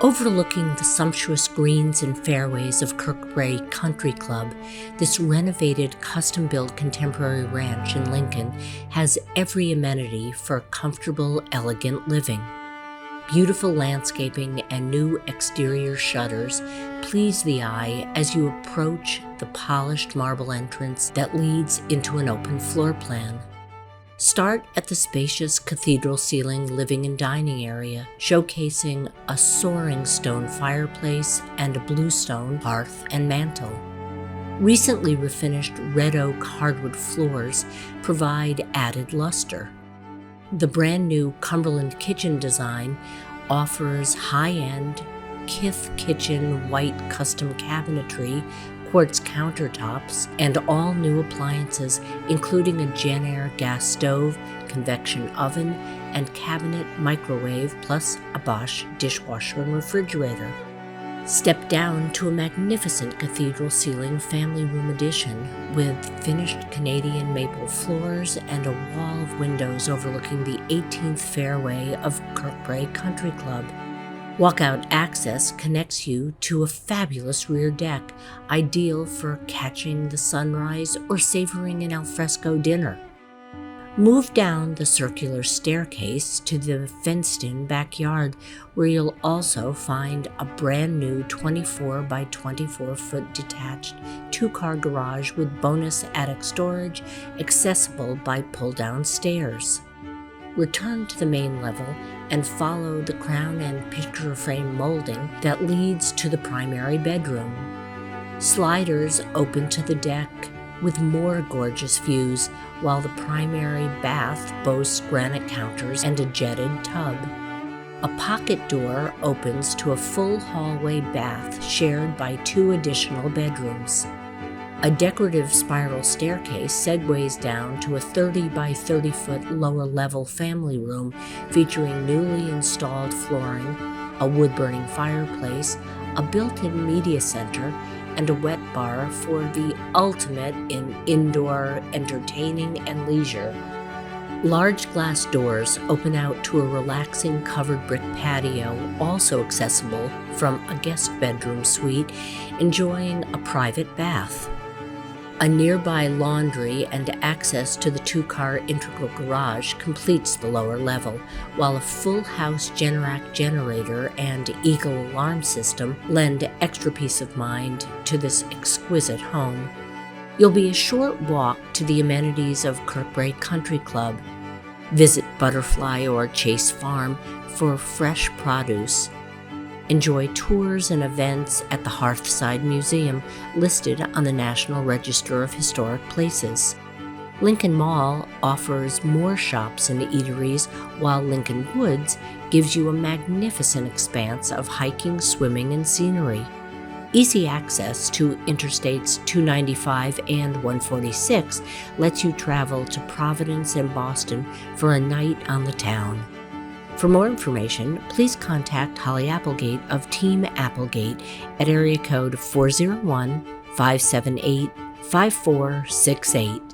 Overlooking the sumptuous greens and fairways of Kirkbrae Country Club, this renovated, custom-built contemporary ranch in Lincoln has every amenity for comfortable, elegant living. Beautiful landscaping and new exterior shutters please the eye as you approach the polished marble entrance that leads into an open floor plan. Start at the spacious cathedral ceiling living and dining area, showcasing a soaring stone fireplace and a bluestone hearth and mantel. Recently refinished red oak hardwood floors provide added luster. The brand new Cumberland kitchen design offers high-end Kith kitchen white custom cabinetry, quartz countertops, and all new appliances, including a JennAir gas stove, convection oven, and cabinet microwave, plus a Bosch dishwasher and refrigerator. Step down to a magnificent cathedral ceiling family room addition with finished Canadian maple floors and a wall of windows overlooking the 18th fairway of Kirkbrae Country Club. Walkout access connects you to a fabulous rear deck, ideal for catching the sunrise or savoring an alfresco dinner. Move down the circular staircase to the fenced-in backyard, where you'll also find a brand new 24 by 24 foot detached two-car garage with bonus attic storage accessible by pull-down stairs. Return to the main level and follow the crown and picture frame molding that leads to the primary bedroom. Sliders open to the deck with more gorgeous views, while the primary bath boasts granite counters and a jetted tub. A pocket door opens to a full hallway bath shared by two additional bedrooms. A decorative spiral staircase segues down to a 30 by 30 foot lower level family room featuring newly installed flooring, a wood-burning fireplace, a built-in media center, and a wet bar for the ultimate in indoor entertaining and leisure. Large glass doors open out to a relaxing covered brick patio, also accessible from a guest bedroom suite, enjoying a private bath. A nearby laundry and access to the two-car integral garage completes the lower level, while a full-house Generac generator and Eagle alarm system lend extra peace of mind to this exquisite home. You'll be a short walk to the amenities of Kirkbrae Country Club. Visit Butterfly or Chase Farm for fresh produce. Enjoy tours and events at the Hearthside Museum, listed on the National Register of Historic Places. Lincoln Mall offers more shops and eateries, while Lincoln Woods gives you a magnificent expanse of hiking, swimming, and scenery. Easy access to Interstates 295 and 146 lets you travel to Providence and Boston for a night on the town. For more information, please contact Holly Applegate of Team Applegate at area code 401-578-5468.